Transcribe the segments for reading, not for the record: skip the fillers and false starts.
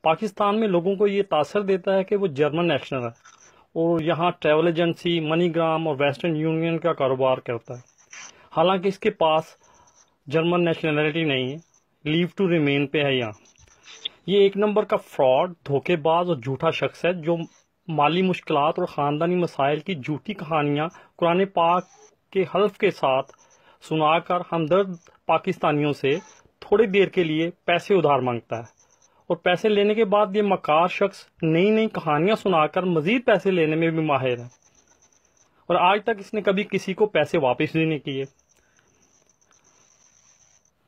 पाकिस्तान में लोगों को ये तासर देता है कि वो जर्मन नेशनल है और यहाँ ट्रैवल एजेंसी, मनीग्राम और वेस्टर्न यूनियन का कारोबार करता है। हालांकि इसके पास जर्मन नेशनैलिटी नहीं है, लीव टू रिमेन पे है यहाँ। ये एक नंबर का फ्रॉड, धोखेबाज और झूठा शख्स है जो माली मुश्किलात और ख़ानदानी मसाइल की झूठी कहानियाँ कुरान पाक के हल्फ के साथ सुनाकर हमदर्द पाकिस्तानियों से थोड़ी देर के लिए पैसे उधार मांगता है और पैसे लेने के बाद ये मकार शख्स नई नई कहानियां सुनाकर मजीद पैसे लेने में भी माहिर है और आज तक इसने कभी किसी को पैसे वापस भी नहीं किए।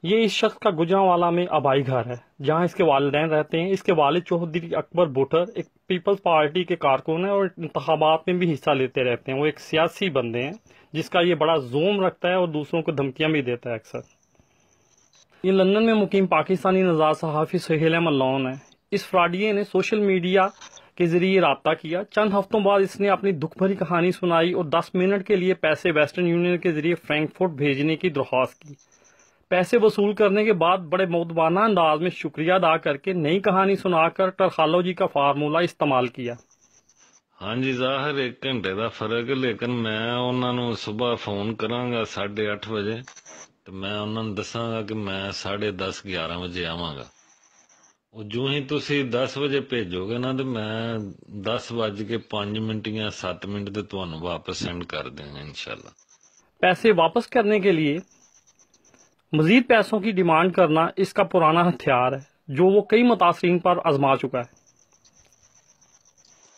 ये इस शख्स का गुजरांवाला में आबाई घर है जहां इसके वालिदैन रहते हैं। इसके वालिद चौधरी अकबर भुट्टर एक पीपल्स पार्टी के कारकुन है और इंतखाबात में भी हिस्सा लेते रहते हैं। वो एक सियासी बंदे हैं जिसका ये बड़ा जोम रखता है और दूसरों को धमकियां भी देता है अक्सर। ये लंदन में मुकीम पाकिस्तानी नज़ार सहाफ़ी सुहेल अहमद लोन है। इस फ्रॉडिये ने सोशल मीडिया के जरिए राब्ता किया। चंद हफ्तों बाद इसने अपनी दुख भरी कहानी सुनाई और 10 मिनट के लिए पैसे वेस्टर्न यूनियन के जरिए फ्रैंकफर्ट भेजने की दरख्वास्त की। पैसे वसूल करने के बाद बड़े मौदबाना अंदाज में शुक्रिया अदा करके नई कहानी सुनाकर टरखालो जी का फार्मूला इस्तेमाल किया। हाँ जी, ज़ाहिर 1 घंटे का फर्क है, लेकिन मैं उन्होंने सुबह फोन करांगा 8:30 बजे तो मैं उन्होंने दसांगा कि मैं 10:30-11 बजे आवांगा। और जो ही तुसी 10 बजे भेजोगे ना तो मैं 10:05 या 7 मिनट तुहानू वापस सेंड कर देंगे इंशाल्लाह। पैसे वापस करने के लिए मजीद पैसों की डिमांड करना इसका पुराना हथियार है जो वो कई मुतासरीन पर आजमा चुका है।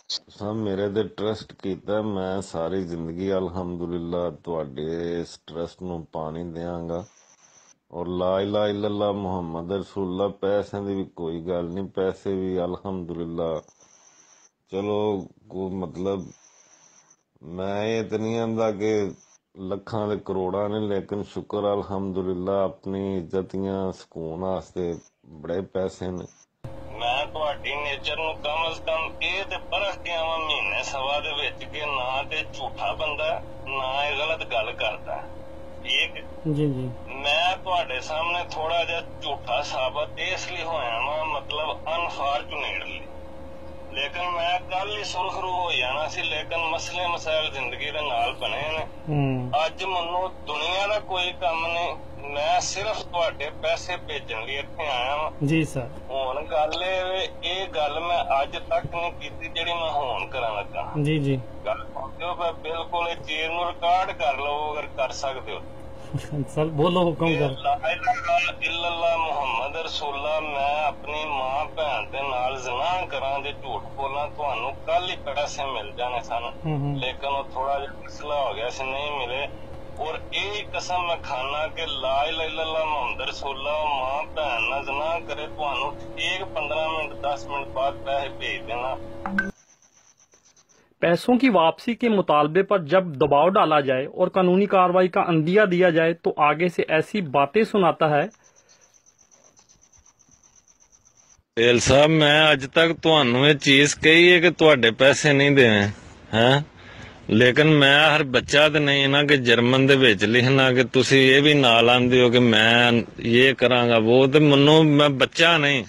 सब मेरे ते ट्रस्ट कीता, मैं सारी जिंदगी अल्हम्दुलिल्लाह तुहाडे इस ट्रस्ट नू पानी देंगा और ला इलाहा इल्लल्लाह मुहम्मद रसूलुल्लाह। पैसे की भी कोई गल नहीं, पैसे भी अल्हम्दुलिल्लाह चलो को मतलब मैं ये तो नहीं आंदा कि लखां दे करोड़ां ने, लेकिन शुक्र अल्हम्दुलिल्लाह अपनी इज्जतियां सुकून वास्ते बड़े पैसे ने। मैं तुहाडी नेचर नू कम अज कम ये ते परख के आवां महीने सवा दे विच कि ना ते झूठा बंदा ना ये गलत गल करदा। ठीक जी जी, मैं तुहाडे सामने थोड़ा जिहा झूठा साबित इसलिए होया वां, मतलब अनफॉर्चुनेटली, लेकिन मैं कल ही सुरखरू हो जाना सी, लेकिन मसले मसाइल जिंदगी दे नाल बने ने। अज मैनू दुनिया दा कोई काम नहीं, मैं सिर्फ तुहाडे पैसे भेजण लई इत्थे आया वां। जी सर, हुण गल ये गल मैं अज तक नहीं कीती जिहड़ी मैं हुण करन लगा। जी जी, गल सुणदे हो, बिल्कुल इस चीज नू रिकॉर्ड कर लो अगर कर सकदे हो। सर बोलो, हुक्म कर। ला इलाहा इल्लल्लाह मुहम्मद रसूलुल्लाह, मैं अपनी मां भैन दे नाल ज़िना करां जे झूठ बोलां तुहानू कल ही पैसे मिल जाने सन, लेकिन वो थोड़ा जिहा मसला हो गया सी, नहीं मिले। और ये कसम मैं खाना कि ला इलाहा इल्लल्लाह मुहम्मद रसूलुल्लाह मां भैन नाल ज़िना करे तुहानू ठीक 15 मिनट 10 मिनट बाद पैसे भेज देना। पैसों की वापसी के मुतालबे पर जब दबाव डाला जाए और कानूनी कार्रवाई का अंदिया दिया जाए तो आगे से ऐसी बातें सुनाता है। एल साहब, मैं अज तक तुहानू ये चीज कही है कि तुहाडे पैसे नहीं देने हैं, लेकिन मैं हर बच्चा तो नहीं ना कि जर्मन दे विच लिखना कि तुसी ये भी नाल आंदे हो कि मैं ये करांगा वो, तो मन्नू मैं बच्चा नहीं,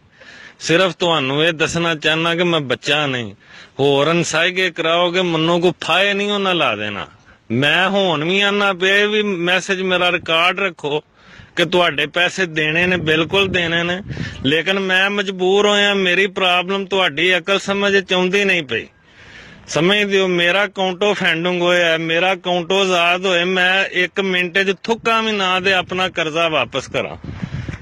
सिर्फ तुहानू ये दसना चाहना कि मैं बच्चा नहीं। होर अनसाइगे कराओगे मन्नू को फाये नहीं होना ला देना। मैं हुण भी आना पे भी मैसेज मेरा रिकॉर्ड रखो कि तुहाडे पैसे देने ने, बिल्कुल देने ने, लेकिन मैं मजबूर होया, मेरी प्रॉब्लम तुहाडी अकल समझ चाहुंदी नहीं पई। समझ दियो, मेरा अकाउंटो फैंडिंग होया, मेरा अकाउंटो आजाद होए, मैं 1 मिनट च थुक्का भी ना दे अपना कर्जा वापस करा।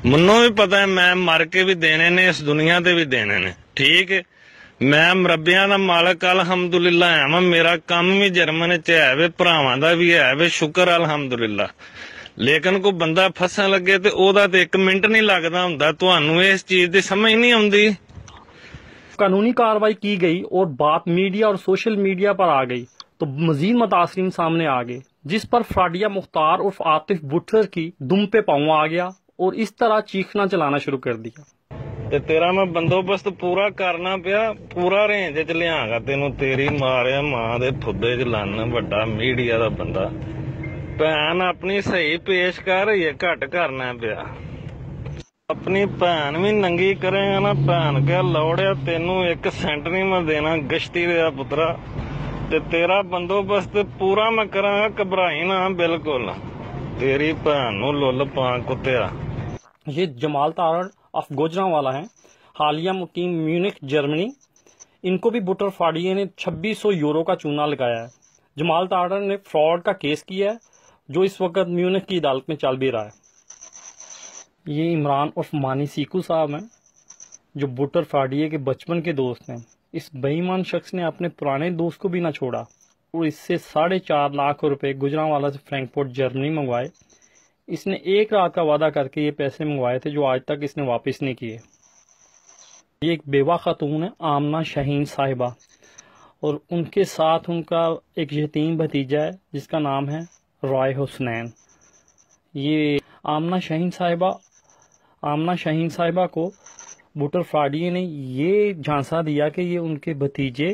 मन्नू भी पता है मैं मर के भी देने ने, इस दुनिया ते भी देने ने। ठीक है, मैं मरबियां दा मालक अल्हम्दुलिल्लाह है वां, मेरा काम भी जर्मन च है वे, भरावां दा भी है वे, शुक्र अल्हम्दुलिल्लाह। लेकिन कोई बंदा फसन लगे ते ओदा ते 1 मिनट नहीं लगदा हुंदा। तुहानू इस चीज दी समझ नहीं आउंदी। कानूनी कार्रवाई की गई और बात मीडिया और सोशल मीडिया पर आ गई तो मजीद मुतासरीन सामने आ गए, जिस पर फ्राडिया मुख्तार उर्फ आतिफ भुट्टर की दुम पे पाँव आ गया और इस तरह चीखना चलाना शुरू कर दिया। ते तेरा मैं बंदोबस्त पूरा करना पिया, पूरा रेंज च लियांगा तेनू, तेरी मारिया मां दे फुद्दे च लाना, बड़ा मीडिया दा बंदा। भैन अपनी सही पेश कर, ये घट करना पिया। ਆਪਣੀ ਭੈਣ ਵੀ ਨੰਗੀ ਕਰੇਗਾ ਨਾ, ਭੈਣ ਕਿਆ ਲੋੜਿਆ ਤੈਨੂੰ 1 ਸੈਂਟ ਨਹੀਂ ਮੈਂ ਦੇਣਾ ਗਸ਼ਤੀ ਦੇ ਪੁੱਤਰਾ, ਤੇ ਤੇਰਾ ਬੰਦੋਬਸਤ ਪੂਰਾ ਮੈਂ ਕਰਾਂਗਾ, ਘਬਰਾਈ ਨਾ ਬਿਲਕੁਲ, ਤੇਰੀ ਭੈਣ ਨੂੰ ਲੁੱਲ ਪਾ ਕੁੱਤਿਆ। ये जमाल तारड़ ऑफ गोजरावाला हैं, हालिया मुकीम म्यूनिख जर्मनी। इनको भी बुटर फाड़िये ने 2600 यूरो का चूना लगाया है। जमाल तारड़ ने फ्रॉड का केस किया है, जो इस वक्त म्यूनिख की अदालत में चल भी रहा है। ये इमरान उर्फ मानी सीकू साहब हैं, जो बुटर फाड़िये के बचपन के दोस्त हैं। इस बेईमान शख्स ने अपने पुराने दोस्त को भी ना छोड़ा और इससे 4.5 लाख रुपए गुजरांवाला से फ्रैंकफर्ट जर्मनी मंगवाए। इसने 1 रात का वादा करके ये पैसे मंगवाए थे, जो आज तक इसने वापस नहीं किए। ये एक बेवा खातून है, आमना शाहीन साहिबा, और उनके साथ उनका एक यतीम भतीजा है जिसका नाम है रॉय हुसनैन। ये आमना शाहीन साहिबा को बुटर फ्राडिये ने ये झांसा दिया कि ये उनके भतीजे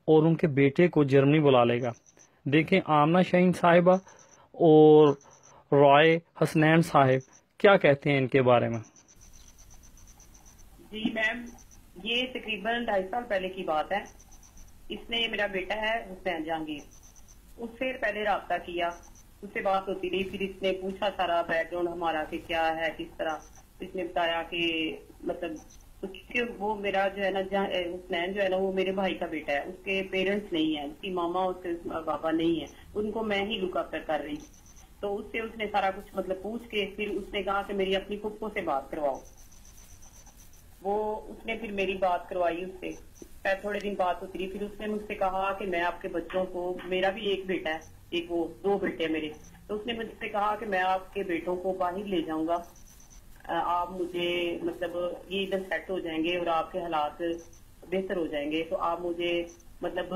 और उनके बेटे को जर्मनी बुला लेगा। देखें आमना शाहीन साहिबा और रॉय हसनैन साहिब क्या कहते हैं इनके बारे में। जी मैम, ये तकरीबन 2.5 साल पहले की बात है। इसने, मेरा बेटा है हुसैन जहांगीर, उससे पहले राब्ता किया, उससे बात होती रही, फिर इसने पूछा सारा बैकग्राउंड हमारा कि क्या है किस तरह। इसने बताया कि मतलब उसके, वो मेरा जो है ना हुसैन जो है ना वो मेरे भाई का बेटा है, उसके पेरेंट्स नहीं है, उसकी मामा उसके पापा नहीं है, उनको मैं ही लुक आफ्टर कर रही। तो उससे उसने सारा कुछ मतलब पूछ के फिर उसने कहा कि मेरी अपनी फुप्पो से बात करवाओ। वो उसने फिर मेरी बात करवाई उससे, फिर थोड़े दिन बात होती रही। फिर उसने मुझसे कहा कि मैं आपके बच्चों को, मेरा भी एक बेटा है, एक वो 2 बेटे मेरे, तो उसने मुझसे कहा कि मैं आपके बेटों को बाहर ले जाऊंगा, आप मुझे मतलब ये इधर सेट हो जाएंगे और आपके हालात बेहतर हो जाएंगे, तो आप मुझे मतलब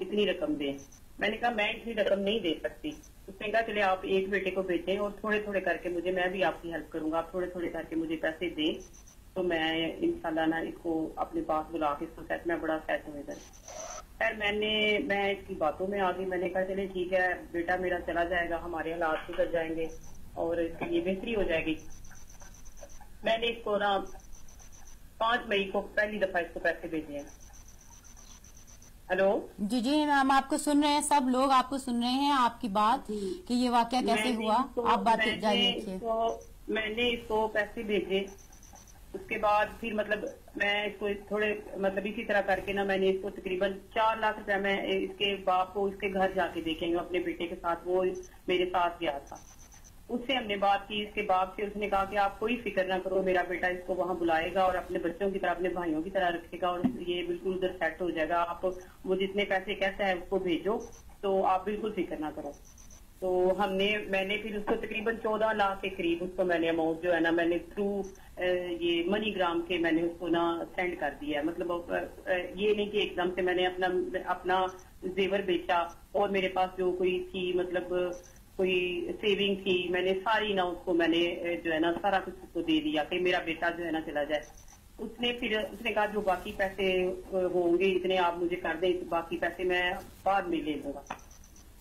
इतनी रकम दें। मैंने कहा मैं इतनी रकम नहीं दे सकती। उसने कहा चले आप एक बेटे को भेजें और थोड़े थोड़े करके मुझे, मैं भी आपकी हेल्प करूंगा, आप थोड़े थोड़े करके मुझे पैसे दें, तो मैं इंशाल्लाह ना इसको अपने पास बुला के इसको सेट, मैं बड़ा सेट हूँ इधर। खैर मैं इसकी बातों में आ गई। मैंने कहा चले ठीक है, बेटा मेरा चला जाएगा, हमारे हालात सुधर जाएंगे और इसकी ये बेहतरी हो जाएगी। मैंने इसको ना 5 मई को पहली दफा इसको पैसे भेजे हैं। हेलो जी जी मैम, आपको सुन रहे हैं, सब लोग आपको सुन रहे हैं आपकी बात कि ये वाकया कैसे हुआ। आप बात जारी रखिए। मैंने इसको पैसे भेजे, उसके बाद फिर मतलब मैं इसको थोड़े मतलब इसी तरह करके ना मैंने इसको तकरीबन 4 लाख रुपया मैं इसके बाप को इसके घर जाके देखेंगे अपने बेटे के साथ, वो मेरे साथ गया था। उससे हमने बात की इसके बाप से, उसने कहा कि आप कोई फिक्र ना करो, मेरा बेटा इसको वहां बुलाएगा और अपने बच्चों की तरह, अपने भाइयों की तरह रखेगा और ये बिल्कुल उधर सेट हो जाएगा। आप वो जितने पैसे कहता है उसको भेजो, तो आप बिल्कुल फिक्र ना करो। तो मैंने फिर उसको तकरीबन 14 लाख के करीब उसको मैंने अमाउंट जो है ना मैंने थ्रू ये मनी ग्राम के मैंने उसको ना सेंड कर दिया है। मतलब ये नहीं कि एकदम से मैंने अपना जेवर बेचा और मेरे पास जो कोई थी मतलब कोई सेविंग थी, मैंने सारी ना उसको मैंने जो है ना सारा कुछ उसको दे दिया कि मेरा बेटा जो है ना चला जाए। उसने कहा जो बाकी पैसे होंगे इतने आप मुझे कर दें, बाकी पैसे मैं बाद में ले लूंगा।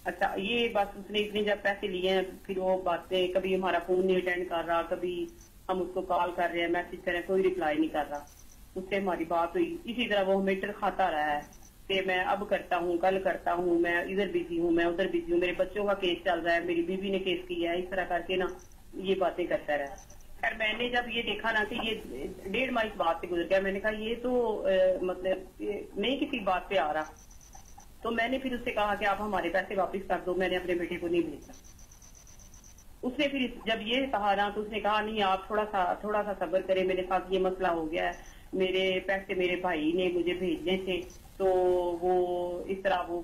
अच्छा, ये बस उसने इतने जब पैसे लिए हैं, फिर वो बातें, कभी हमारा फोन नहीं अटेंड कर रहा, कभी हम उसको कॉल कर रहे हैं, मैसेज कर रहे हैं, कोई रिप्लाई नहीं कर रहा। उससे हमारी बात हुई, इसी तरह वो हमें खाता रहा है कि मैं अब करता हूँ, कल करता हूँ, मैं इधर बिजी हूँ, मैं उधर बिजी हूँ, मेरे बच्चों का केस चल रहा है, मेरी बीवी ने केस किया है, इस तरह करके ना ये बातें करता रहा। खैर मैंने जब ये देखा ना कि ये 1.5 माह इस बात से गुजर गया, मैंने कहा ये तो मतलब नहीं किसी बात पे आ रहा, तो मैंने फिर उससे कहा कि आप हमारे पैसे वापस कर दो, मैंने अपने बेटे को नहीं भेजा। उसने फिर जब ये कहा ना तो उसने कहा नहीं आप थोड़ा सा सब्र करें, मेरे साथ ये मसला हो गया है, मेरे पैसे मेरे भाई ने मुझे भेजने थे, तो वो इस तरह वो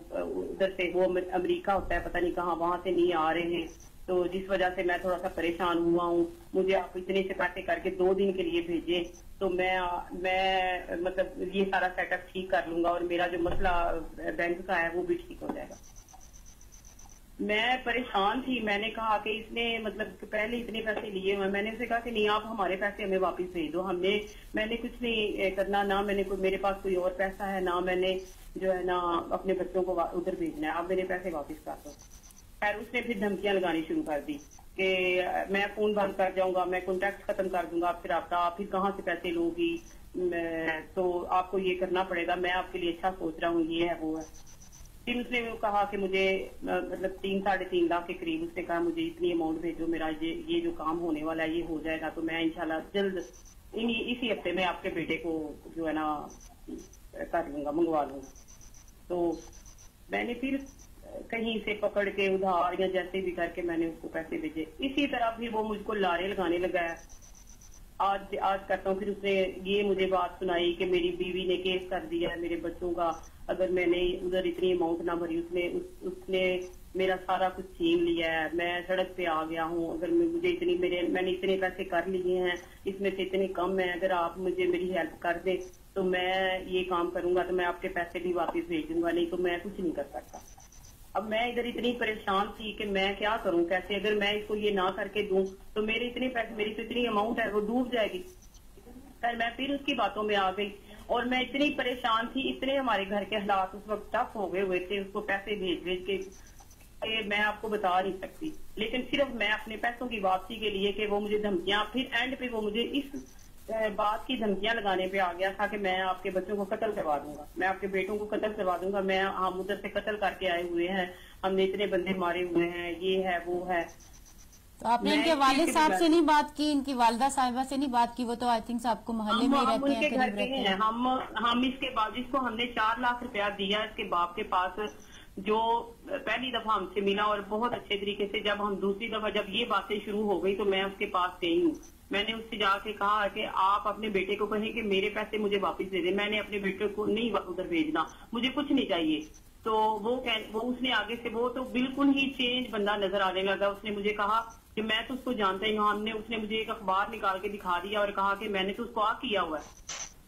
उधर से वो अमेरिका होता है पता नहीं कहाँ, वहां से नहीं आ रहे हैं, तो जिस वजह से मैं थोड़ा सा परेशान हुआ हूँ, मुझे आप इतने से पैसे करके 2 दिन के लिए भेजे, तो मैं मतलब ये सारा सेटअप ठीक कर लूंगा और मेरा जो मसला बैंक का है वो भी ठीक हो जाएगा। मैं परेशान थी, मैंने कहा कि इसने मतलब पहले इतने पैसे लिए हुए, मैंने उसे कहा कि नहीं आप हमारे पैसे हमें वापस भेज दो, मैंने कुछ नहीं करना, ना मैंने मेरे पास कोई और पैसा है, ना मैंने जो है ना अपने बच्चों को उधर भेजना है, आप मेरे पैसे वापस कर दो। खैर उसने फिर धमकियां लगानी शुरू कर दी कि मैं फोन बंद कर जाऊंगा, मैं कॉन्टैक्ट खत्म कर दूंगा आपसे रब्ता, आप फिर कहाँ से पैसे लोगी, तो आपको ये करना पड़ेगा, मैं आपके लिए अच्छा सोच रहा हूँ, ये है वो है। फिर उसने वो कहा कि मुझे मतलब 3-3.5 लाख के करीब, उसने कहा मुझे इतनी अमाउंट भेजो, मेरा ये जो काम होने वाला है ये हो जाएगा, तो मैं इंशाल्लाह जल्द इसी हफ्ते में आपके बेटे को जो है ना कर लूंगा, मंगवा लूंगा। तो मैंने फिर कहीं से पकड़ के उधार या जैसे भी करके मैंने उसको पैसे भेजे। इसी तरह फिर वो मुझको लारे लगाने लगा है। आज करता हूँ। फिर उसने ये मुझे बात सुनाई कि मेरी बीवी ने केस कर दिया है मेरे बच्चों का, अगर मैंने उधर इतनी अमाउंट ना भरी, उसने मेरा सारा कुछ छीन लिया है, मैं सड़क पे आ गया हूँ, अगर मुझे मैंने इतने पैसे कर लिए हैं, इसमें से इतने कम है, अगर आप मुझे मेरी हेल्प कर दे तो मैं ये काम करूंगा, तो मैं आपके पैसे भी वापस भेज दूंगा, नहीं तो मैं कुछ नहीं कर सकता। अब मैं इधर इतनी परेशान थी कि मैं क्या करूं, कैसे, अगर मैं इसको ये ना करके दूं तो मेरे इतने पैसे, मेरी तो इतनी अमाउंट है वो डूब जाएगी। मैं फिर उसकी बातों में आ गई और मैं इतनी परेशान थी, इतने हमारे घर के हालात उस वक्त टफ हो गए हुए थे, उसको पैसे भेज के मैं आपको बता नहीं सकती। लेकिन सिर्फ मैं अपने पैसों की वापसी के लिए कि वो मुझे धमकियां, फिर एंड पे वो मुझे इस बात की धमकियां लगाने पे आ गया था कि मैं आपके बच्चों को कत्ल करवा दूंगा, मैं आपके बेटों को कत्ल करवा दूंगा, हम उधर से कत्ल करके आए हुए हैं, हमने इतने बंदे मारे हुए हैं, ये है वो है। तो आपने इनके वालिद साहब से नहीं बात की, इनकी वालिदा साहिबा से नहीं बात की? वो तो आई थिंक आपको मोहल्ले में रहते हैं, करीब रहते हैं। हम इसके बाद जिसको हमने 4 लाख रुपया दिया इसके बाप के पास, जो पहली दफा हमसे मिला और बहुत अच्छे तरीके से, जब हम दूसरी दफा जब ये बातें शुरू हो गई तो मैं उसके पास गई हूँ। मैंने उससे जाके कहा कि आप अपने बेटे को कहें कि मेरे पैसे मुझे वापस दे दे, मैंने अपने बेटे को नहीं उधर भेजना, मुझे कुछ नहीं चाहिए। तो वो उसने आगे से, वो तो बिल्कुल ही चेंज बंदा नजर आने लगा। उसने मुझे कहा कि मैं तो उसको जानता ही हूँ, उसने मुझे एक अखबार निकाल के दिखा दिया और कहा कि मैंने तो उसको किया हुआ है।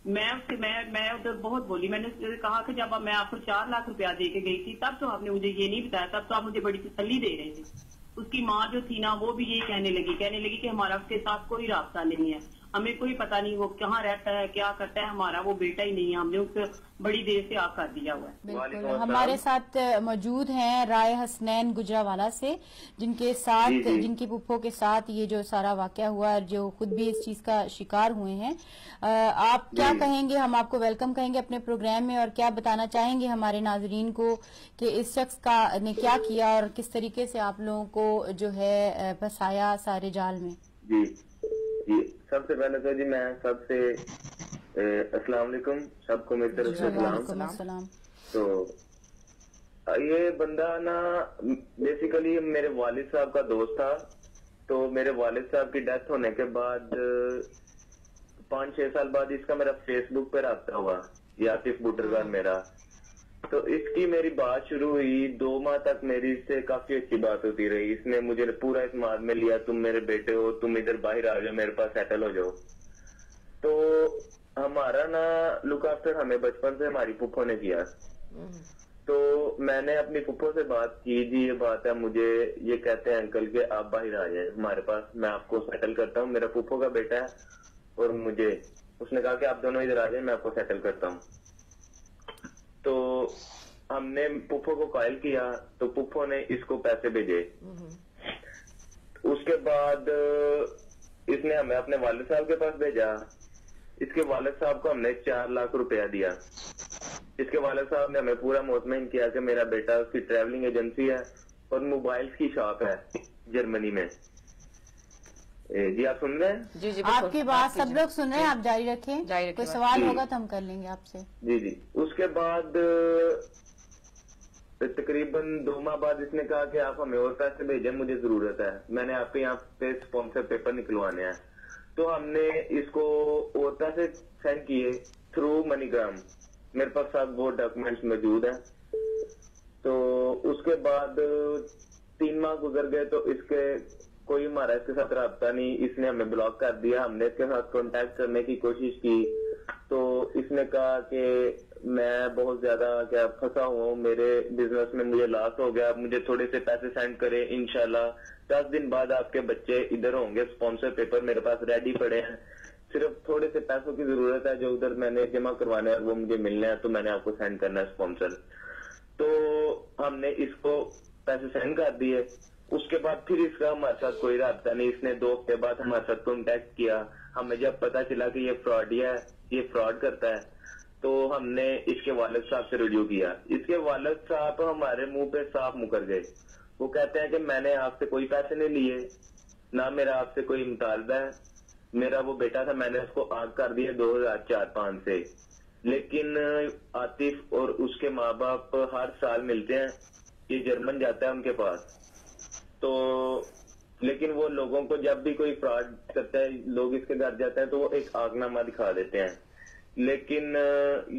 मैं उधर बहुत बोली, मैंने उससे कहा कि जब मैं आपको 4 लाख रुपया दे के गई थी तब तो आपने मुझे ये नहीं बताया, तब तो आप मुझे बड़ी तसल्ली दे रहे थे। उसकी माँ जो थी ना वो भी यही कहने लगी कि हमारा उसके साथ कोई रास्ता नहीं है, हमें कोई पता नहीं वो कहाँ रहता है, क्या करता है, हमारा वो बेटा ही नहीं है, हमने उसको बड़ी देर से कर दिया हुआ है। बिल्कुल। हमारे साथ मौजूद हैं राय हसनैन गुजरावाला से, जिनके साथ जिनकी पुप्पो के साथ ये जो सारा वाकया हुआ, जो खुद भी इस चीज का शिकार हुए हैं। आप क्या कहेंगे? हम आपको वेलकम कहेंगे अपने प्रोग्राम में, और क्या बताना चाहेंगे हमारे नाजरीन को कि इस शख्स ने क्या किया और किस तरीके से आप लोगों को जो है फंसाया सारे जाल में? जी, सबसे पहले तो जी मैं सबसे अस्सलाम वालेकुम, सबको मेरी तरफ से सलाम। तो ये बंदा ना बेसिकली मेरे वालिद साहब का दोस्त था। तो मेरे वालिद साहब की डेथ होने के बाद 5-6 साल बाद इसका मेरा फेसबुक पे रब्ता हुआ, यासिफ बुटरगान मेरा। तो इसकी मेरी बात शुरू हुई, 2 माह तक मेरी इससे काफी अच्छी बात होती रही। इसने मुझे पूरा इस्तेमाल में लिया, तुम मेरे बेटे हो, तुम इधर बाहर आ जाओ, मेरे पास सेटल हो जाओ। तो हमारा ना लुक आफ्टर हमें बचपन से हमारी पुप्पो ने किया। तो मैंने अपनी पुप्पो से बात की, जी ये बात है, मुझे ये कहते हैं अंकल के आप बाहर आ जाए हमारे पास, मैं आपको सेटल करता हूँ, मेरा पुप्पो का बेटा है और मुझे, उसने कहा कि आप दोनों इधर आ जाए, मैं आपको सेटल करता हूँ। तो हमने पुप्पो को कॉल किया तो पुप्पो ने इसको पैसे भेजे। उसके बाद इसने हमें अपने वालिद साहब के पास भेजा। इसके वालिद साहब को हमने 4 लाख रुपया दिया। इसके वालिद साहब ने हमें पूरा मुतमईन किया कि मेरा बेटा, उसकी ट्रैवलिंग एजेंसी है और मोबाइल्स की शॉप है जर्मनी में। जी आप सुन रहे हैं? जी आपकी बात सब लोग सुन रहे हैं, आप जारी रखें। कोई सवाल होगा तो हम कर लेंगे आपसे। जी। उसके बाद तकरीबन 2 माह बाद इसने कहा कि आप हमें और पैसे भेजें, मुझे जरूरत है, मैंने आपके यहाँ पे स्पॉन्सर पेपर निकलवाने हैं। तो हमने इसको और पैसे सेंड किए थ्रू मनीग्राम, मेरे पास सब वो डॉक्यूमेंट्स मौजूद हैं। तो उसके बाद 3 माह गुजर गए तो इसके कोई हमारा इसके साथ रब्ता नहीं, इसने हमें ब्लॉक कर दिया। हमने इसके साथ कांटेक्ट करने की कोशिश की तो इसने कहा कि मैं बहुत ज्यादा क्या फंसा हुआ हूँ, मेरे बिजनेस में मुझे लॉस हो गया, मुझे थोड़े से पैसे सेंड करें, इंशाल्लाह 10 दिन बाद आपके बच्चे इधर होंगे, स्पॉन्सर पेपर मेरे पास रेडी पड़े हैं, सिर्फ थोड़े से पैसों की जरूरत है जो उधर मैंने जमा करवाने हैं वो मुझे मिलने हैं, तो मैंने आपको सेंड करना है स्पॉन्सर। तो हमने इसको पैसे सेंड कर दिए। उसके बाद फिर इसका हमारे साथ कोई रब्ता नहीं। इसने 2 हफ्ते बाद हमारे साथ कॉन्टेक्ट किया। हमें जब पता चला कि ये फ्रॉडिया है, ये फ्रॉड करता है, तो हमने इसके वालिद साहब से रुजू किया। इसके वालिद साहब हमारे मुंह पे साफ मुकर गए। वो कहते हैं कि मैंने आपसे कोई पैसे नहीं लिए, ना मेरा आपसे कोई मुतालबा है। मेरा वो बेटा था, मैंने उसको आग कर दिया 2004-5 से। लेकिन आतिफ और उसके माँ बाप हर साल मिलते हैं, ये जर्मन जाता है उनके पास। तो लेकिन वो लोगों को जब भी कोई फ्रॉड करता है, लोग इसके घर जाते हैं तो वो एक आगनामा दिखा देते हैं। लेकिन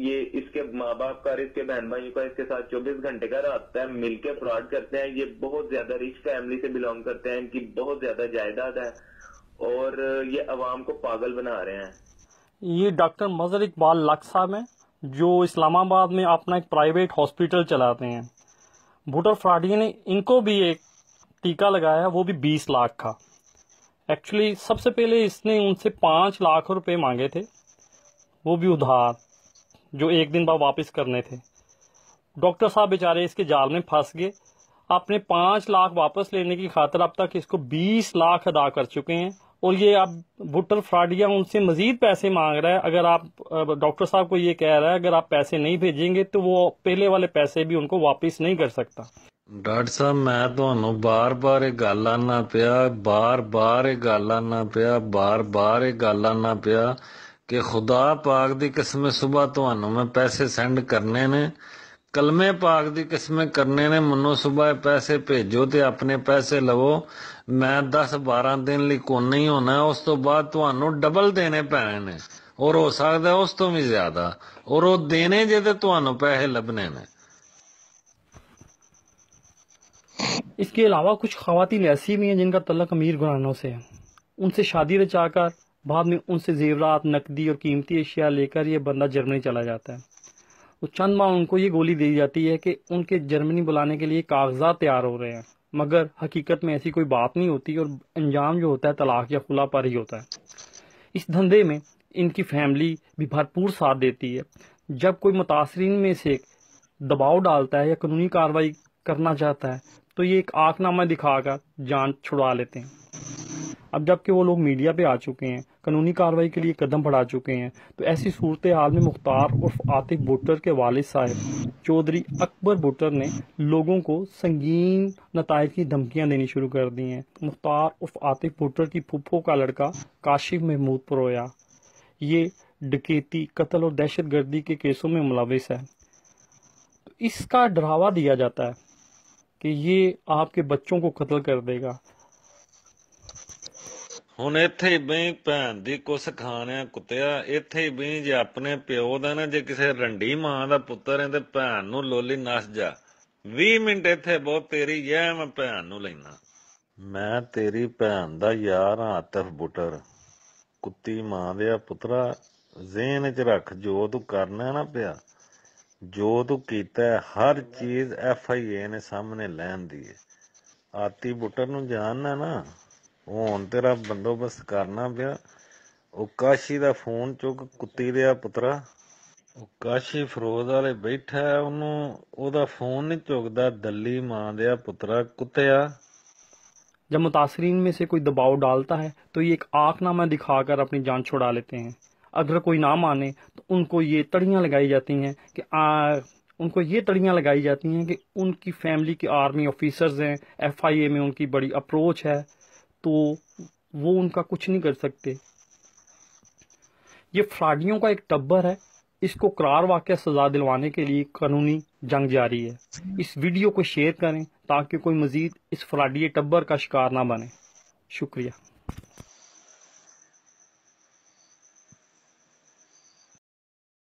ये इसके माँ बाप का, इसके बहन भाइयों का इसके साथ 24 घंटे का रास्ता है, मिलके फ्रॉड करते हैं। ये बहुत ज्यादा रिच फैमिली से बिलोंग करते हैं, इनकी बहुत ज्यादा जायदाद है और ये अवाम को पागल बना रहे हैं। ये डॉक्टर मजहर इकबाल लक साहब हैं, जो इस्लामाबाद में अपना एक प्राइवेट हॉस्पिटल चलाते हैं। भुट्टर फ्रॉडिया ने इनको भी एक टीका लगाया, वो भी 20 लाख का। एक्चुअली सबसे पहले इसने उनसे 5 लाख रुपए मांगे थे, वो भी उधार, जो 1 दिन बाद वापस करने थे। डॉक्टर साहब बेचारे इसके जाल में फंस गए। आपने 5 लाख वापस लेने की खातिर अब तक इसको 20 लाख अदा कर चुके हैं, और ये अब भुट्टर फ्रॉडिया उनसे मजीद पैसे मांग रहा है। अगर आप डॉक्टर साहब को ये कह रहा है अगर आप पैसे नहीं भेजेंगे तो वो पहले वाले पैसे भी उनको वापस नहीं कर सकता। ਡਾਕਟਰ ਸਾਹਿਬ ਮੈਂ ਤੁਹਾਨੂੰ ਬਾਰ-ਬਾਰ ਇਹ ਗੱਲ ਆਨਾ ਪਿਆ, ਬਾਰ-ਬਾਰ ਇਹ ਗੱਲ ਆਨਾ ਪਿਆ, ਬਾਰ-ਬਾਰ ਇਹ ਗੱਲ ਆਨਾ ਪਿਆ ਕਿ ਖੁਦਾ ਪਾਕ ਦੀ ਕਸਮ ਸੁਬਾ ਤੁਹਾਨੂੰ ਮੈਂ ਪੈਸੇ ਸੈਂਡ ਕਰਨੇ ਨੇ, ਕਲਮੇ ਪਾਕ ਦੀ ਕਸਮ ਕਰਨੇ ਨੇ, ਮੈਨੂੰ ਸੁਬਾ ਪੈਸੇ ਭੇਜੋ ਤੇ ਆਪਣੇ ਪੈਸੇ ਲਵੋ। ਮੈਂ 10-12 ਦਿਨ ਲਈ ਕੋਨਾ ਹੀ ਹੋਣਾ, ਉਸ ਤੋਂ ਬਾਅਦ ਤੁਹਾਨੂੰ ਡਬਲ ਦੇਣੇ ਪੈਣੇ ਨੇ, ਔਰ ਹੋ ਸਕਦਾ ਉਸ ਤੋਂ ਵੀ ਜ਼ਿਆਦਾ, ਔਰ ਉਹ ਦੇਣੇ ਜੇ ਤੇ ਤੁਹਾਨੂੰ ਪੈਸੇ ਲੱਭਣੇ ਨੇ। इसके अलावा कुछ ख़वातीन ऐसी भी हैं जिनका तल्लक अमीर घरानों से है। उनसे शादी रचाकर बाद में उनसे जेवरात, नकदी और कीमती अशिया लेकर ये बंदा जर्मनी चला जाता है। तो चंद माह उनको ये गोली दी जाती है कि उनके जर्मनी बुलाने के लिए कागजात तैयार हो रहे हैं, मगर हकीकत में ऐसी कोई बात नहीं होती और अंजाम जो होता है तलाक या खुला पर ही होता है। इस धंधे में इनकी फैमिली भी भरपूर साथ देती है। जब कोई मुतासरीन में से दबाव डालता है या कानूनी कार्रवाई करना चाहता है तो ये एक आंकनामा दिखाकर जान छुड़वा लेते हैं। अब जबकि वो लोग मीडिया पे आ चुके हैं, कानूनी कार्रवाई के लिए कदम बढ़ा चुके हैं, तो ऐसी सूरत हाल में मुख्तार उर्फ आतिफ भुट्टर के वालिद साहब चौधरी अकबर भुट्टर ने लोगों को संगीन नताइज की धमकियां देनी शुरू कर दी हैं। मुख्तार उर्फ आतिफ भुट्टर की फुफ्फो का लड़का काशिफ महमूद परोया ये डकैती, कत्ल और दहशत गर्दी के केसों में मुलविस है। तो इसका डरावा दिया जाता है कि ये आपके बच्चों को कत्ल कर देगा। ਹੁਣ ਇੱਥੇ ਹੀ ਬਈ ਭੈਣ ਦੀ ਕੁਸ ਖਾਣਿਆ ਕੁੱਤਿਆ, ਇੱਥੇ ਹੀ ਬਈ ਜੇ ਆਪਣੇ ਪਿਓ ਦਾ ਨਾ, ਜੇ ਕਿਸੇ ਰੰਡੀ ਮਾਂ ਦਾ ਪੁੱਤਰ ਹੈ ਤੇ ਭੈਣ ਨੂੰ ਲੋਲੀ ਨੱਸ ਜਾ। 20 ਮਿੰਟ ਇੱਥੇ ਬਹੁਤ ਤੇਰੀ ਜੈ, ਮੈਂ ਭੈਣ ਨੂੰ ਲੈਣਾ। ਮੈਂ ਤੇਰੀ ਭੈਣ ਦਾ ਯਾਰ ਹਾਂ ਆਤਿਫ ਭੁੱਟਰ, ਕੁੱਤੀ ਮਾਂ ਦੇ ਪੁੱਤਰਾ। ਜ਼ੇਨ ਚ ਰੱਖ, ਜੋ ਤੂੰ ਕਰਨਾ ਨਾ ਪਿਆ, ਜੋ ਤੂੰ ਕੀਤਾ, ਹਰ ਚੀਜ਼ FIA ਨੇ ਸਾਹਮਣੇ ਲੈਣ ਦੀ ਹੈ। ਆਤੀ ਭੁੱਟਰ ਨੂੰ ਜਾਣਨਾ ਨਾ, ਹੁਣ ਤੇਰਾ ਬੰਦੋਬਸਤ ਕਰਨਾ ਪਿਆ। ਉਹ ਕਾਸ਼ੀ ਦਾ ਫੋਨ ਚੁੱਕ, ਕੁੱਤੀ ਦੇ ਪੁੱਤਰਾ। ਉਹ ਕਾਸ਼ੀ ਫਰੋਜ਼ ਵਾਲੇ ਬੈਠਾ, ਉਹਨੂੰ ਉਹਦਾ ਫੋਨ ਨਹੀਂ ਚੁੱਕਦਾ, ਦੱਲੀ ਮਾਂ ਦੇ ਪੁੱਤਰਾ ਕੁੱਤਿਆ। जब मुतासरीन में से कोई दबाव डालता है तो ये एक आंकनामा दिखाकर अपनी जान छुड़ा लेते हैं। अगर कोई ना माने तो उनको ये तड़ियाँ लगाई जाती हैं कि उनकी फैमिली के आर्मी ऑफिसर्स हैं, FIA में उनकी बड़ी अप्रोच है, तो वो उनका कुछ नहीं कर सकते। ये फ्रॉडियों का एक टब्बर है, इसको करार वाक़या सजा दिलवाने के लिए कानूनी जंग जारी है। इस वीडियो को शेयर करें ताकि कोई मजीद इस फ्रॉडी टब्बर का शिकार ना बने। शुक्रिया।